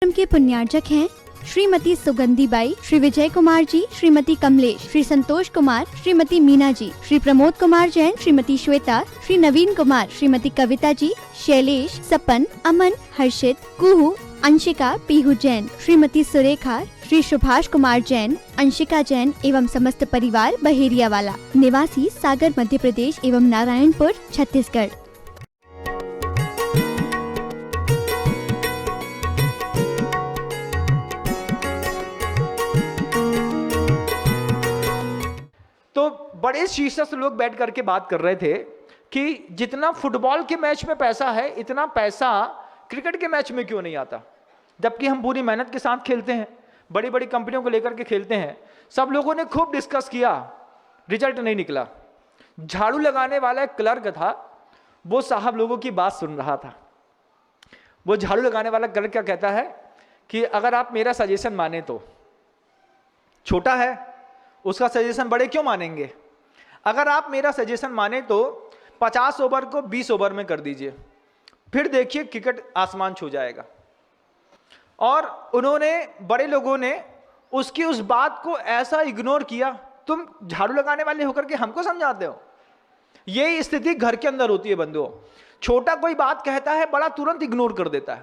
के पुण्यार्चक हैं श्रीमती सुगंधी बाई, श्री विजय कुमार जी, श्रीमती कमलेश, श्री संतोष कुमार, श्रीमती मीना जी, श्री प्रमोद कुमार जैन, श्रीमती श्वेता, श्री नवीन कुमार, श्रीमती कविता जी, शैलेश, सपन, अमन, हर्षित, कुहू, अंशिका, पीहू जैन, श्रीमती सुरेखा, श्री सुभाष कुमार जैन, अंशिका जैन एवं समस्त परिवार बहेरिया वाला, निवासी सागर मध्य प्रदेश एवं नारायणपुर छत्तीसगढ़। तो बड़े शीर्षस्थ लोग बैठ करके बात कर रहे थे कि जितना फुटबॉल के मैच में पैसा है, इतना पैसा क्रिकेट के मैच में क्यों नहीं आता, जबकि हम पूरी मेहनत के साथ खेलते हैं, बड़ी बड़ी कंपनियों को लेकर के खेलते हैं। सब लोगों ने खूब डिस्कस किया, रिजल्ट नहीं निकला। झाड़ू लगाने वाला एक क्लर्क था, वो साहब लोगों की बात सुन रहा था। वो झाड़ू लगाने वाला क्लर्क क्या कहता है कि अगर आप मेरा सजेशन माने तो, छोटा है उसका सजेशन बड़े क्यों मानेंगे, अगर आप मेरा सजेशन माने तो 50 ओवर को 20 ओवर में कर दीजिए, फिर देखिए क्रिकेट आसमान छू जाएगा। और उन्होंने, बड़े लोगों ने उसकी उस बात को ऐसा इग्नोर किया, तुम झाड़ू लगाने वाले होकर के हमको समझाते हो। यही स्थिति घर के अंदर होती है बंधुओं। छोटा कोई बात कहता है, बड़ा तुरंत इग्नोर कर देता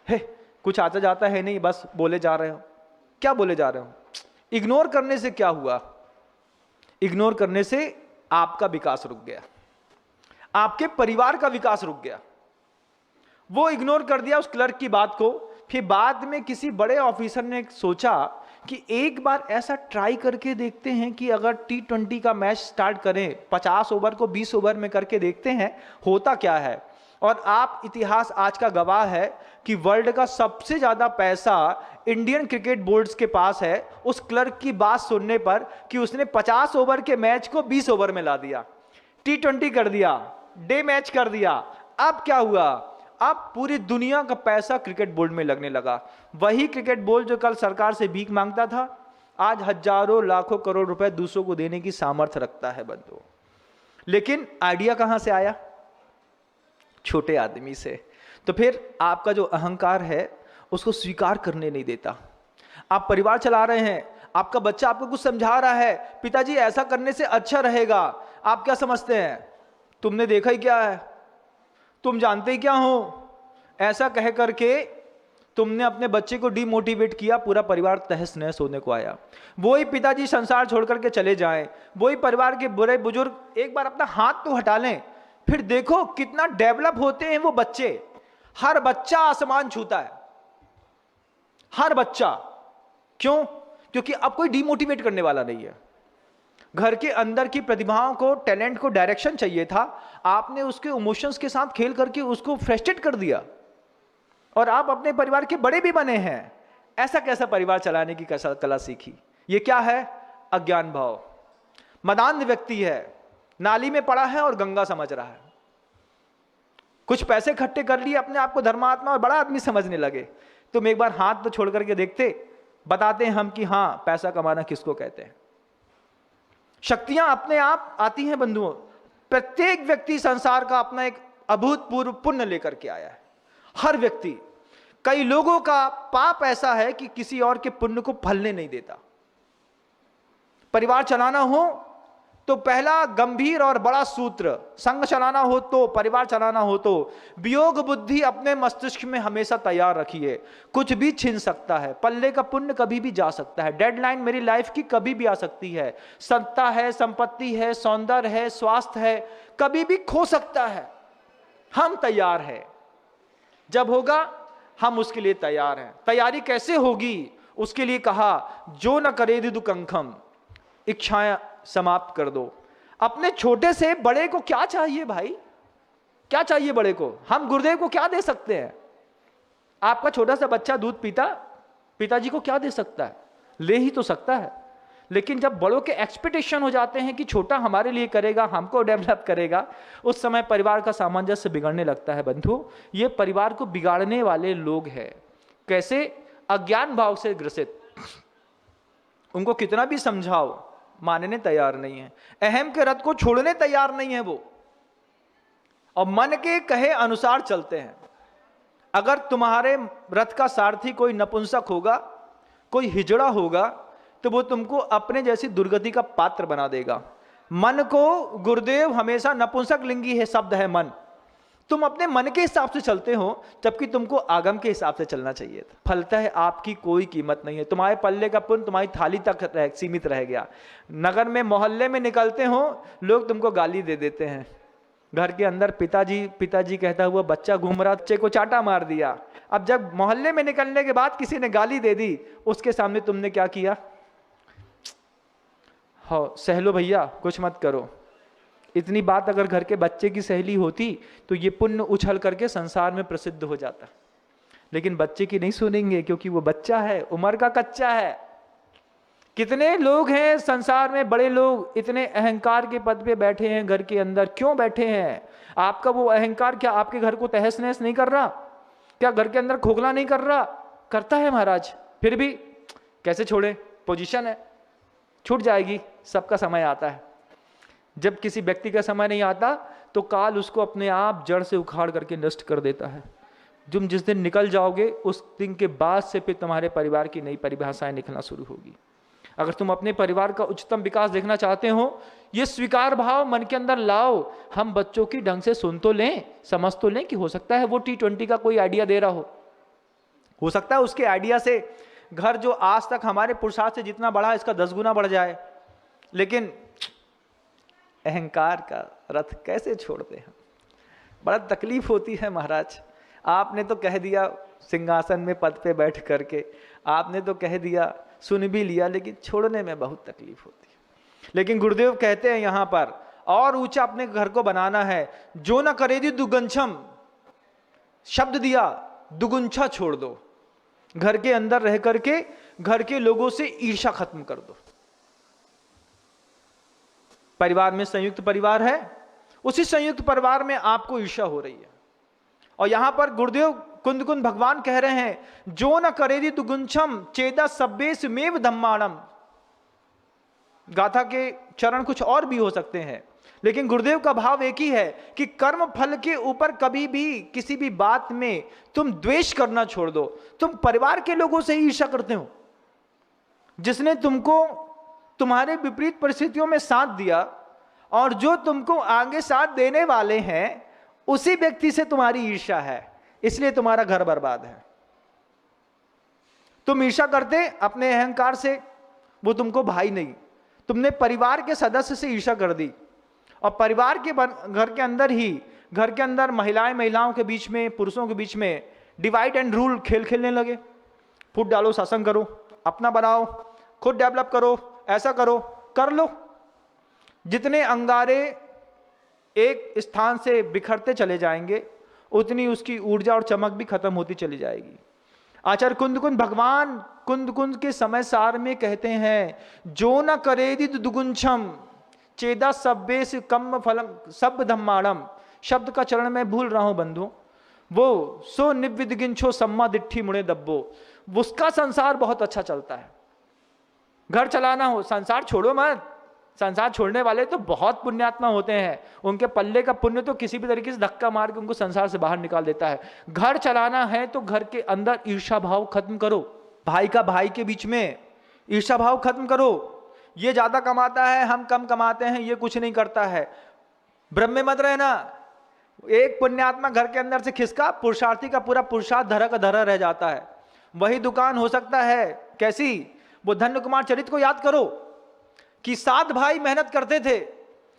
है, कुछ आता जाता है नहीं, बस बोले जा रहे हो। क्या बोले जा रहे हो? इग्नोर करने से क्या हुआ? इग्नोर करने से आपका विकास रुक गया, आपके परिवार का विकास रुक गया। वो इग्नोर कर दिया उस क्लर्क की बात को। फिर बाद में किसी बड़े ऑफिसर ने सोचा कि एक बार ऐसा ट्राई करके देखते हैं कि अगर T20 का मैच स्टार्ट करें, 50 ओवर को 20 ओवर में करके देखते हैं होता क्या है। और आप, इतिहास आज का गवाह है कि वर्ल्ड का सबसे ज्यादा पैसा इंडियन क्रिकेट बोर्ड्स के पास है, उस क्लर्क की बात सुनने पर कि उसने 50 ओवर के मैच को 20 ओवर में ला दिया, T20 कर दिया, डे मैच कर दिया। अब क्या हुआ? अब पूरी दुनिया का पैसा क्रिकेट बोर्ड में लगने लगा। वही क्रिकेट बोर्ड जो कल सरकार से भीख मांगता था, आज हजारों लाखों करोड़ रुपए दूसरों को देने की सामर्थ्य रखता है बंधुओं। लेकिन आइडिया कहां से आया? छोटे आदमी से। तो फिर आपका जो अहंकार है उसको स्वीकार करने नहीं देता। आप परिवार चला रहे हैं, आपका बच्चा आपको कुछ समझा रहा है, पिताजी ऐसा करने से अच्छा रहेगा, आप क्या समझते हैं? तुमने देखा ही क्या है, तुम जानते ही क्या हो, ऐसा कह करके तुमने अपने बच्चे को डिमोटिवेट किया। पूरा परिवार तहस नहस होने को आया। वही पिताजी संसार छोड़ करके चले जाएं, वही परिवार के बड़े बुजुर्ग एक बार अपना हाथ तो हटा लें, फिर देखो कितना डेवलप होते हैं वो बच्चे। हर बच्चा आसमान छूता है, हर बच्चा। क्यों? क्योंकि अब कोई डिमोटिवेट करने वाला नहीं है। घर के अंदर की प्रतिभाओं को, टैलेंट को डायरेक्शन चाहिए था, आपने उसके इमोशंस के साथ खेल करके उसको फ्रस्ट्रेट कर दिया और आप अपने परिवार के बड़े भी बने हैं। ऐसा कैसा परिवार चलाने की कला सीखी? ये क्या है? अज्ञान भाव। मदान्ध व्यक्ति है, नाली में पड़ा है और गंगा समझ रहा है। कुछ पैसे इकट्ठे कर लिए, अपने आप को धर्मात्मा और बड़ा आदमी समझने लगे। तुम एक बार हाथ तो छोड़ करके देखते, बताते हैं हम कि हां, पैसा कमाना किसको कहते हैं। शक्तियां अपने आप आती हैं बंधुओं। प्रत्येक व्यक्ति संसार का अपना एक अभूतपूर्व पुण्य लेकर के आया है, हर व्यक्ति। कई लोगों का पाप ऐसा है कि किसी और के पुण्य को फलने नहीं देता। परिवार चलाना हो तो पहला गंभीर और बड़ा सूत्र, संघ चलाना हो तो, परिवार चलाना हो तो, वियोग बुद्धि अपने मस्तिष्क में हमेशा तैयार रखिए। कुछ भी छिन सकता है, पल्ले का पुण्य कभी भी जा सकता है, डेडलाइन मेरी लाइफ की कभी भी आ सकती है, सत्ता है, संपत्ति है, सौंदर्य है, स्वास्थ्य है, कभी भी खो सकता है। हम तैयार हैं, जब होगा हम उसके लिए तैयार हैं। तैयारी कैसे होगी? उसके लिए कहा, जो न करे दिदु कंखम, इच्छाएं समाप्त कर दो। अपने छोटे से बड़े को क्या चाहिए भाई? क्या चाहिए बड़े को? हम गुरुदेव को क्या दे सकते हैं? आपका छोटा सा बच्चा दूध पीता, पिताजी को क्या दे सकता है? ले ही तो सकता है। लेकिन जब बड़ों के एक्सपेक्टेशन हो जाते हैं कि छोटा हमारे लिए करेगा, हमको डेवलप करेगा, उस समय परिवार का सामंजस्य बिगड़ने लगता है बंधु। ये परिवार को बिगाड़ने वाले लोग हैं। कैसे? अज्ञान भाव से ग्रसित। उनको कितना भी समझाओ, मानने तैयार नहीं है। अहम के रथ को छोड़ने तैयार नहीं है वो, और मन के कहे अनुसार चलते हैं। अगर तुम्हारे रथ का सारथी कोई नपुंसक होगा, कोई हिजड़ा होगा, तो वो तुमको अपने जैसी दुर्गति का पात्र बना देगा। मन को गुरुदेव हमेशा नपुंसक लिंगी है शब्द है मन। तुम अपने मन के हिसाब से चलते हो, जबकि तुमको आगम के हिसाब से चलना चाहिए था। फलतः आपकी कोई कीमत नहीं है। तुम्हारे पल्ले का पुण्य तुम्हारी थाली तक सीमित रह गया। नगर में मोहल्ले में निकलते हो, लोग तुमको गाली दे देते हैं। घर के अंदर पिताजी कहता हुआ बच्चा घूम रहा, बच्चे को चाटा मार दिया। अब जब मोहल्ले में निकलने के बाद किसी ने गाली दे दी, उसके सामने तुमने क्या किया? हो सह लो भैया, कुछ मत करो। इतनी बात अगर घर के बच्चे की सहेली होती तो ये पुण्य उछल करके संसार में प्रसिद्ध हो जाता। लेकिन बच्चे की नहीं सुनेंगे, क्योंकि वो बच्चा है, उम्र का कच्चा है। कितने लोग हैं संसार में, बड़े लोग इतने अहंकार के पद पे बैठे हैं घर के अंदर। क्यों बैठे हैं? आपका वो अहंकार क्या आपके घर को तहस नहस नहीं कर रहा? क्या घर के अंदर खोखला नहीं कर रहा? करता है महाराज। फिर भी कैसे छोड़े? पोजीशन है, छूट जाएगी। सबका समय आता है। जब किसी व्यक्ति का समय नहीं आता तो काल उसको अपने आप जड़ से उखाड़ करके नष्ट कर देता है। तुम जिस दिन निकल जाओगे उस दिन के बाद से फिर तुम्हारे परिवार की नई परिभाषाएं निकलना शुरू होगी। अगर तुम अपने परिवार का उच्चतम विकास देखना चाहते हो, ये स्वीकार भाव मन के अंदर लाओ। हम बच्चों की ढंग से सुन तो लें, समझ तो लें कि हो सकता है वो T20 का कोई आइडिया दे रहा हो सकता है उसके आइडिया से घर जो आज तक हमारे पुरुषार्थ से जितना बढ़ा इसका 10 गुना बढ़ जाए। लेकिन अहंकार का रथ कैसे छोड़ते हैं? बड़ा तकलीफ होती है महाराज। आपने तो कह दिया सिंहासन में पद पे बैठ करके, आपने तो कह दिया, सुन भी लिया, लेकिन छोड़ने में बहुत तकलीफ होती है। लेकिन गुरुदेव कहते हैं यहां पर और ऊंचा अपने घर को बनाना है। जो न करेदी दुगुंछम, शब्द दिया, दुगुंछा छोड़ दो। घर के अंदर रह करके घर के लोगों से ईर्ष्या खत्म कर दो। परिवार में संयुक्त परिवार है, उसी संयुक्त परिवार में आपको ईर्ष्या हो रही है। और यहां पर गुरुदेव कुंद कुंद भगवान कह रहे हैं, जो न करेदी दुगुंछम चेदा सब्बेस मेव धम्माणम। गाथा के चरण कुछ और भी हो सकते हैं, लेकिन गुरुदेव का भाव एक ही है कि कर्म फल के ऊपर कभी भी किसी भी बात में तुम द्वेष करना छोड़ दो। तुम परिवार के लोगों से ही ईर्ष्या करते हो। जिसने तुमको तुम्हारे विपरीत परिस्थितियों में साथ दिया और जो तुमको आगे साथ देने वाले हैं, उसी व्यक्ति से तुम्हारी ईर्ष्या है, इसलिए तुम्हारा घर बर्बाद है। तुम ईर्ष्या करते अपने अहंकार से, वो तुमको भाई नहीं, तुमने परिवार के सदस्य से ईर्ष्या कर दी। और परिवार के घर के अंदर ही, घर के अंदर महिलाओं के बीच में, पुरुषों के बीच में डिवाइड एंड रूल खेल खेलने लगे। फूट डालो, शासन करो, अपना बनाओ, खुद डेवलप करो, ऐसा करो, कर लो। जितने अंगारे एक स्थान से बिखरते चले जाएंगे, उतनी उसकी ऊर्जा और चमक भी खत्म होती चली जाएगी। आचार्य कुंद कुंद भगवान कुंद कुंद के समय सार में कहते हैं, जो न करेदि दुगुंछम चेदा सब्बे से कम फलम सब धम्माणम। शब्द का चरण में भूल रहा हूं बंधु। वो सो निविदगिंछो सम्मा दिट्ठी मुड़े दब्बो, उसका संसार बहुत अच्छा चलता है। घर चलाना हो, संसार छोड़ो मत। संसार छोड़ने वाले तो बहुत पुण्यात्मा होते हैं, उनके पल्ले का पुण्य तो किसी भी तरीके से धक्का मार के उनको संसार से बाहर निकाल देता है। घर चलाना है तो घर के अंदर ईर्ष्या भाव खत्म करो। भाई का भाई के बीच में ईर्ष्या भाव खत्म करो। ये ज्यादा कमाता है, हम कम कमाते हैं, ये कुछ नहीं करता है, भ्रम में मत रहना। एक पुण्यात्मा घर के अंदर से खिसका, पुरुषार्थी का पूरा पुरुषार्थ धरा का धरा रह जाता है। वही दुकान हो सकता है कैसी, वो धन्य कुमार चरित को याद करो कि 7 भाई मेहनत करते थे,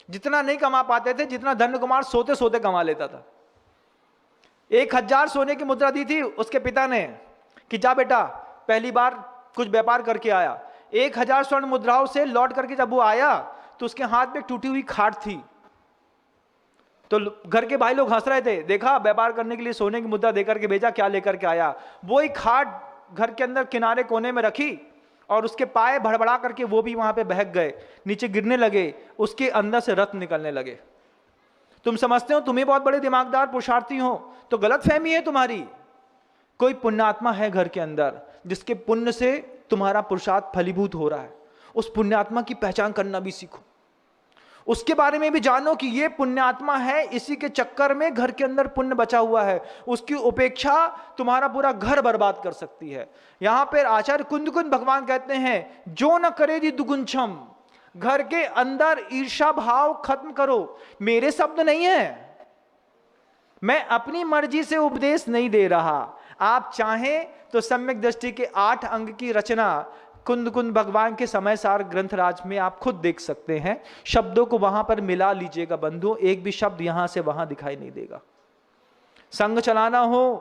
जितना नहीं कमा पाते थे जितना धन्य कुमार सोते सोते कमा लेता था। 1000 सोने की मुद्रा दी थी उसके पिता ने कि जा बेटा पहली बार कुछ व्यापार करके आया। 1000 स्वर्ण मुद्राओं से लौट करके जब वो आया तो उसके हाथ में एक टूटी हुई खाट थी। तो घर के भाई लोग हंस रहे थे, देखा व्यापार करने के लिए सोने की मुद्रा देकर के भेजा, क्या लेकर के आया। वो ही खाट घर के अंदर किनारे कोने में रखी और उसके पाए भड़बड़ा करके वो भी वहां पे बहक गए, नीचे गिरने लगे, उसके अंदर से रत्न निकलने लगे। तुम समझते हो तुम्हें बहुत बड़े दिमागदार पुरुषार्थी हो, तो गलत फहमी है तुम्हारी। कोई पुण्यात्मा है घर के अंदर जिसके पुण्य से तुम्हारा पुरुषार्थ फलीभूत हो रहा है, उस पुण्यात्मा की पहचान करना भी सीखो। उसके बारे में भी जानो कि ये पुण्यात्मा है, इसी के चक्कर में घर के अंदर पुण्य बचा हुआ है, उसकी उपेक्षा तुम्हारा पूरा घर बर्बाद कर सकती है। यहां पर आचार्य कुंद भगवान कहते हैं, जो न करे दी दुगुंछम, घर के अंदर ईर्षा भाव खत्म करो। मेरे शब्द नहीं है, मैं अपनी मर्जी से उपदेश नहीं दे रहा। आप चाहें तो सम्यक दृष्टि के 8 अंग की रचना कुंद भगवान के समय सार ग्रंथराज में आप खुद देख सकते हैं। शब्दों को वहां पर मिला लीजिएगा बंधु, एक भी शब्द यहां से वहां दिखाई नहीं देगा। संघ चलाना हो,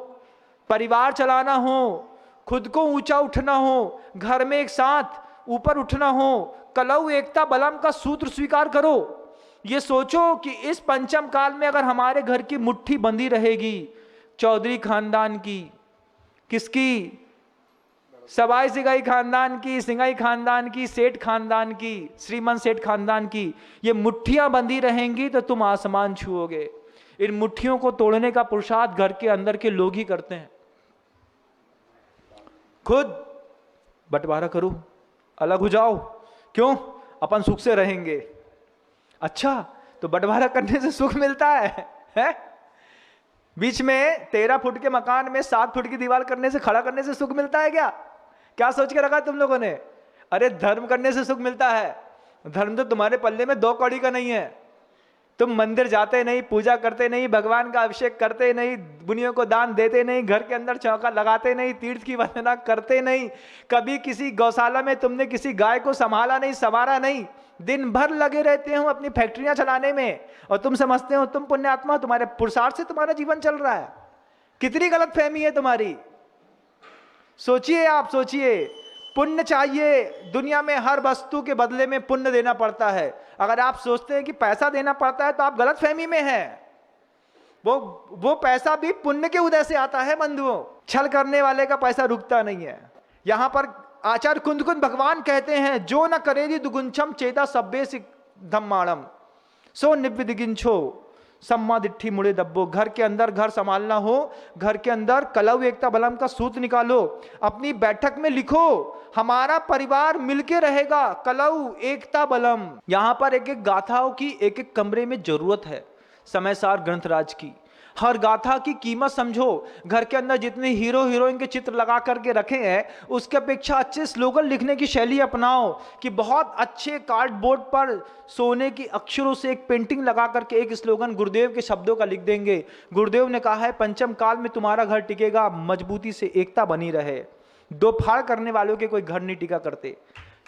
परिवार चलाना हो, खुद को ऊंचा उठना हो, घर में एक साथ ऊपर उठना हो, कलऊ एकता बलम का सूत्र स्वीकार करो। ये सोचो कि इस पंचम काल में अगर हमारे घर की मुट्ठी बंधी रहेगी, चौधरी खानदान की, किसकी, सवाई सिगाई खानदान की, सिंगाई खानदान की, सेठ खानदान की, श्रीमंत सेठ खानदान की, ये मुट्ठियां बंधी रहेंगी तो तुम आसमान छुओगे। इन मुट्ठियों को तोड़ने का पुरुषार्थ घर के अंदर के लोग ही करते हैं। खुद बंटवारा करो, अलग हो जाओ। क्यों? अपन सुख से रहेंगे। अच्छा, तो बंटवारा करने से सुख मिलता है? बीच में 13 फुट के मकान में 7 फुट की दीवार करने से, खड़ा करने से सुख मिलता है क्या? क्या सोच के रखा तुम लोगों ने? अरे धर्म करने से सुख मिलता है। धर्म तो तुम्हारे पल्ले में 2 कौड़ी का नहीं है। तुम मंदिर जाते नहीं, पूजा करते नहीं, भगवान का अभिषेक करते नहीं, बुनियों को दान देते नहीं, घर के अंदर चौका लगाते नहीं, तीर्थ की वंदना करते नहीं, कभी किसी गौशाला में तुमने किसी गाय को संभाला नहीं, संवारा नहीं, दिन भर लगे रहते हो अपनी फैक्ट्रियां चलाने में, और तुम समझते हो तुम पुण्यात्मा, तुम्हारे पुरुषार्थ से तुम्हारा जीवन चल रहा है। कितनी गलत फहमी है तुम्हारी। सोचिए, आप सोचिए, पुण्य चाहिए। दुनिया में हर वस्तु के बदले में पुण्य देना पड़ता है। अगर आप सोचते हैं कि पैसा देना पड़ता है तो आप गलत फहमी में हैं। वो पैसा भी पुण्य के उदय से आता है बंधुओं। छल करने वाले का पैसा रुकता नहीं है। यहां पर आचार्य कुंद भगवान कहते हैं, जो न करेदी दुगुंछम चेता सब्बे धम्माणम सो निविदिगिंछो सम्मा दिट्ठी मुड़े दब्बो। घर के अंदर घर संभालना हो, घर के अंदर कलऊ एकता बलम का सूत्र निकालो, अपनी बैठक में लिखो, हमारा परिवार मिलके रहेगा, कलऊ एकता बलम। यहां पर एक एक गाथाओं की एक एक कमरे में जरूरत है। समयसार ग्रंथराज की हर गाथा की कीमत समझो। घर के अंदर जितने हीरो हीरोइन के चित्र लगा करके रखे हैं, उसके अपेक्षा अच्छे स्लोगन लिखने की शैली अपनाओ कि बहुत अच्छे कार्डबोर्ड पर सोने की अक्षरों से एक पेंटिंग लगा करके एक स्लोगन गुरुदेव के शब्दों का लिख देंगे। गुरुदेव ने कहा है, पंचम काल में तुम्हारा घर टिकेगा, मजबूती से एकता बनी रहे। दो फाड़ करने वालों के कोई घर नहीं टिका करते।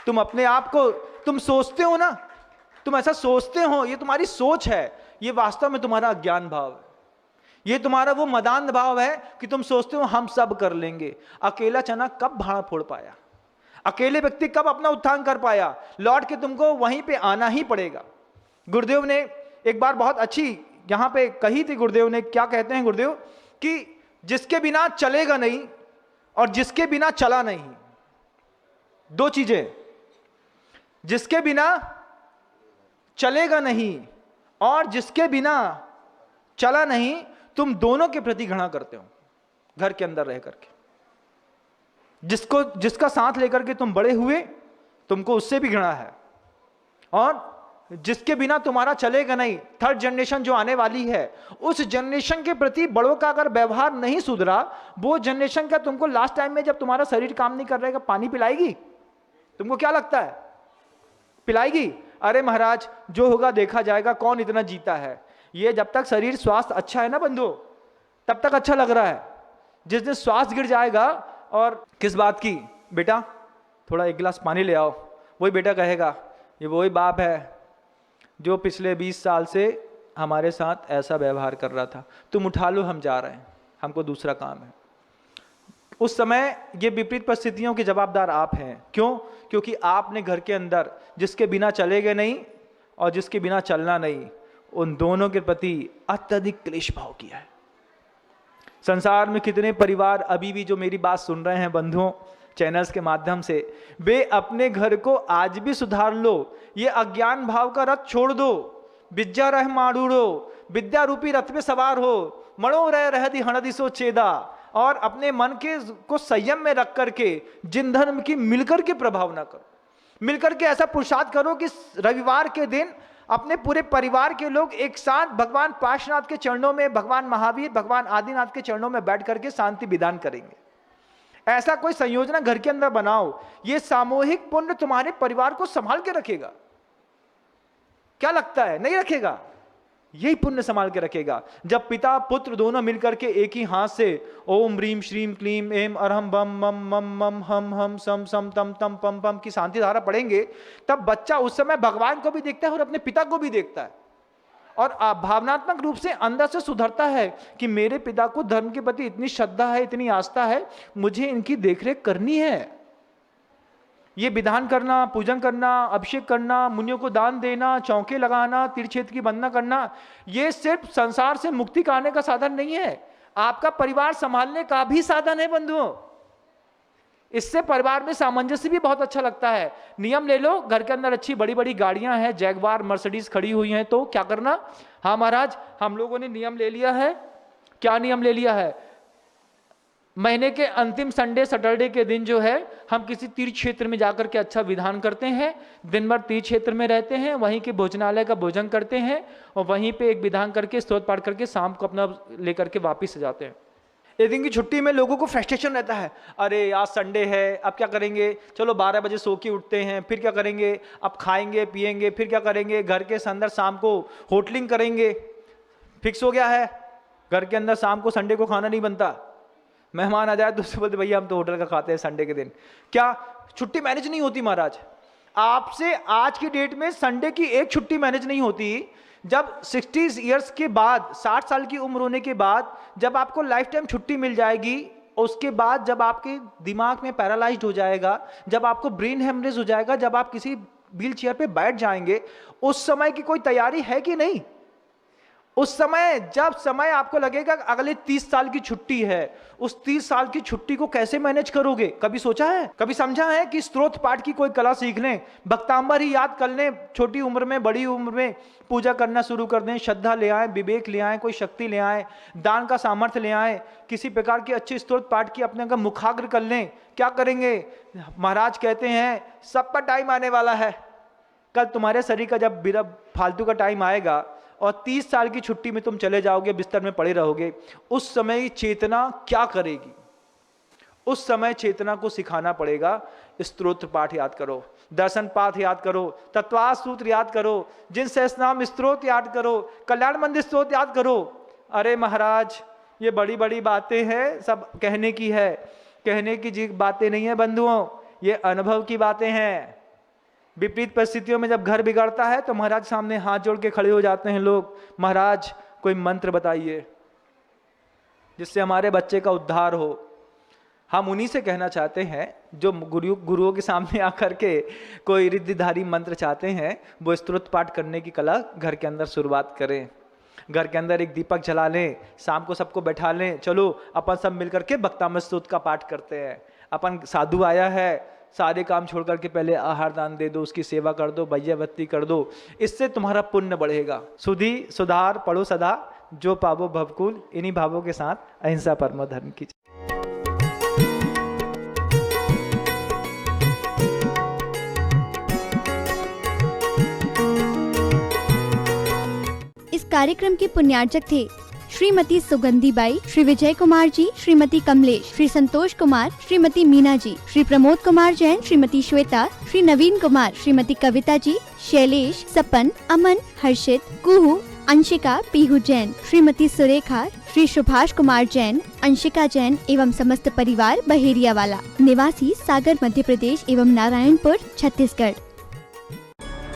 तुम अपने आप को, तुम सोचते हो ना, तुम ऐसा सोचते हो, ये तुम्हारी सोच है, ये वास्तव में तुम्हारा अज्ञान भाव है। ये तुम्हारा वो मदान भाव है कि तुम सोचते हो हम सब कर लेंगे। अकेला चना कब भाड़ा फोड़ पाया? अकेले व्यक्ति कब अपना उत्थान कर पाया? लौट के तुमको वहीं पे आना ही पड़ेगा। गुरुदेव ने एक बार बहुत अच्छी यहां पे कही थी। गुरुदेव ने क्या कहते हैं गुरुदेव कि जिसके बिना चलेगा नहीं और जिसके बिना चला नहीं, दो चीजें। जिसके बिना चलेगा नहीं और जिसके बिना चला नहीं, तुम दोनों के प्रति घृणा करते हो घर के अंदर रह करके। जिसका साथ लेकर के तुम बड़े हुए, तुमको उससे भी घृणा है। और जिसके बिना तुम्हारा चलेगा नहीं, थर्ड जनरेशन जो आने वाली है, उस जनरेशन के प्रति बड़ों का अगर व्यवहार नहीं सुधरा, वो जनरेशन का तुमको लास्ट टाइम में जब तुम्हारा शरीर काम नहीं कर रहेगा, पानी पिलाएगी? तुमको क्या लगता है? पिलाएगी? अरे महाराज, जो होगा देखा जाएगा, कौन इतना जीता है। ये जब तक शरीर स्वास्थ्य अच्छा है ना बंधु, तब तक अच्छा लग रहा है। जिस दिन स्वास्थ्य गिर जाएगा, और किस बात की, बेटा थोड़ा एक गिलास पानी ले आओ, वही बेटा कहेगा ये वही बाप है जो पिछले 20 साल से हमारे साथ ऐसा व्यवहार कर रहा था, तुम उठा लो, हम जा रहे हैं, हमको दूसरा काम है। उस समय ये विपरीत परिस्थितियों के जवाबदार आप हैं। क्यों? क्योंकि आपने घर के अंदर जिसके बिना चलेगे नहीं और जिसके बिना चलना नहीं, उन दोनों के प्रति अत्यधिक क्लेश भाव किया है। संसार में कितने परिवार अभी भी जो मेरी बात सुन रहे हैं बंधुओं चैनल्स के माध्यम से, वे अपने घर को आज भी सुधार लो। ये अज्ञान भाव का रथ छोड़ दो। विद्या रह माड़ूड़ो, विद्या रूपी रथ में सवार हो, मणो रह रहती हणदी सो चेदा। और अपने मन के को संयम में रख करके जिन धर्म की मिलकर के प्रभाव ना करो। मिलकर के ऐसा पुरुषार्थ करो कि रविवार के दिन अपने पूरे परिवार के लोग एक साथ भगवान पार्श्वनाथ के चरणों में, भगवान महावीर, भगवान आदिनाथ के चरणों में बैठ करके शांति विधान करेंगे। ऐसा कोई संयोजन घर के अंदर बनाओ, ये सामूहिक पुण्य तुम्हारे परिवार को संभाल के रखेगा। क्या लगता है? नहीं रखेगा? यही पुण्य संभाल के रखेगा। जब पिता पुत्र दोनों मिलकर के एक ही हाथ से ओम ह्रीम श्रीम क्लीम एम अरहम बम मम मम मम हम हम सम सम तम तम पम पम की शांति धारा पढ़ेंगे, तब बच्चा उस समय भगवान को भी देखता है और अपने पिता को भी देखता है, और भावनात्मक रूप से अंदर से सुधरता है कि मेरे पिता को धर्म के प्रति इतनी श्रद्धा है, इतनी आस्था है, मुझे इनकी देखरेख करनी है। ये विधान करना, पूजन करना, अभिषेक करना, मुनियों को दान देना, चौके लगाना, तीर्थक्षेत्र की वंदना करना, ये सिर्फ संसार से मुक्ति पाने का साधन नहीं है, आपका परिवार संभालने का भी साधन है बंधुओं। इससे परिवार में सामंजस्य भी बहुत अच्छा लगता है। नियम ले लो, घर के अंदर अच्छी बड़ी बड़ी गाड़ियां हैं, जैगवार मर्सिडीज खड़ी हुई हैं, तो क्या करना? हाँ महाराज, हम लोगों ने नियम ले लिया है। क्या नियम ले लिया है? महीने के अंतिम संडे सैटरडे के दिन जो है, हम किसी तीर्थ क्षेत्र में जाकर के अच्छा विधान करते हैं, दिन भर तीर्थ क्षेत्र में रहते हैं, वहीं के भोजनालय का भोजन करते हैं और वहीं पे एक विधान करके स्तोत्र पाठ करके शाम को अपना लेकर के वापिस आ जाते हैं। एक दिन की छुट्टी में लोगों को फ्रस्ट्रेशन रहता है, अरे आज संडे है, अब क्या करेंगे? चलो 12 बजे सो के उठते हैं, फिर क्या करेंगे? अब खाएंगे पिएंगे, फिर क्या करेंगे? घर के अंदर शाम को होटलिंग करेंगे। फिक्स हो गया है, घर के अंदर शाम को संडे को खाना नहीं बनता। मेहमान आ जाए तो उससे बोलते भैया हम तो होटल का खाते हैं संडे के दिन। क्या छुट्टी मैनेज नहीं होती महाराज? आपसे आज की डेट में संडे की एक छुट्टी मैनेज नहीं होती। जब 60 इयर्स के बाद, 60 साल की उम्र होने के बाद, जब आपको लाइफ टाइम छुट्टी मिल जाएगी, उसके बाद जब आपके दिमाग में पैरालाइज्ड हो जाएगा, जब आपको ब्रेन हेमरेज हो जाएगा, जब आप किसी व्हील चेयर पे बैठ जाएंगे, उस समय की कोई तैयारी है कि नहीं? उस समय जब समय आपको लगेगा अगले 30 साल की छुट्टी है, उस 30 साल की छुट्टी को कैसे मैनेज करोगे? कभी सोचा है, कभी समझा है कि स्तोत्र पाठ की कोई कला सीख लें, भक्तांबर ही याद कर लें, छोटी उम्र में बड़ी उम्र में पूजा करना शुरू कर दें, श्रद्धा ले आए, विवेक ले आए, कोई शक्ति ले आए, दान का सामर्थ्य ले आए, किसी प्रकार की अच्छी स्तोत्र पाठ की अपने का मुखाग्र कर लें। क्या करेंगे? महाराज कहते हैं सबका टाइम आने वाला है। कल तुम्हारे शरीर का जब बिरा फालतू का टाइम आएगा और 30 साल की छुट्टी में तुम चले जाओगे, बिस्तर में पड़े रहोगे, उस समय चेतना क्या करेगी? उस समय चेतना को सिखाना पड़ेगा। स्तोत्र पाठ याद करो, दर्शन पाठ याद करो, तत्वार्थ सूत्र याद करो, जिन सहस्रनाम स्तोत्र याद करो, कल्याण मंदिर स्तोत्र याद करो। अरे महाराज, ये बड़ी बड़ी बातें हैं, सब कहने की है, कहने की बातें नहीं है बंधुओं, ये अनुभव की बातें हैं। विपरीत परिस्थितियों में जब घर बिगड़ता है तो महाराज सामने हाथ जोड़ के खड़े हो जाते हैं लोग, महाराज कोई मंत्र बताइए जिससे हमारे बच्चे का उद्धार हो। हम उन्हीं से कहना चाहते हैं जो गुरुओं के सामने आकर के कोई रिद्धिधारी मंत्र चाहते हैं, वो स्तोत्र पाठ करने की कला घर के अंदर शुरुआत करें। घर के अंदर एक दीपक जला लें, शाम को सबको बैठा लें, चलो अपन सब मिलकर के भक्तामृत स्तोत्र का पाठ करते हैं। अपन साधु आया है, सारे काम छोड़ करके पहले आहार दान दे दो, उसकी सेवा कर दो, भैया बत्ती कर दो, इससे तुम्हारा पुण्य बढ़ेगा। सुधी सुधार पढ़ो सदा, जो पावो भवकुल, इन्हीं भावों के साथ अहिंसा परमो धर्म की। इस कार्यक्रम के पुण्यार्चक थे श्रीमती सुगंधी बाई, श्री विजय कुमार जी, श्रीमती कमलेश, श्री संतोष कुमार, श्रीमती मीना जी, श्री प्रमोद कुमार जैन, श्रीमती श्वेता, श्री नवीन कुमार, श्रीमती कविता जी, शैलेश, सपन, अमन, हर्षित, कुहू, अंशिका, पीहू जैन, श्रीमती सुरेखा, श्री सुभाष कुमार जैन, अंशिका जैन एवं समस्त परिवार बहेरिया वाला, निवासी सागर मध्य प्रदेश एवं नारायणपुर छत्तीसगढ़।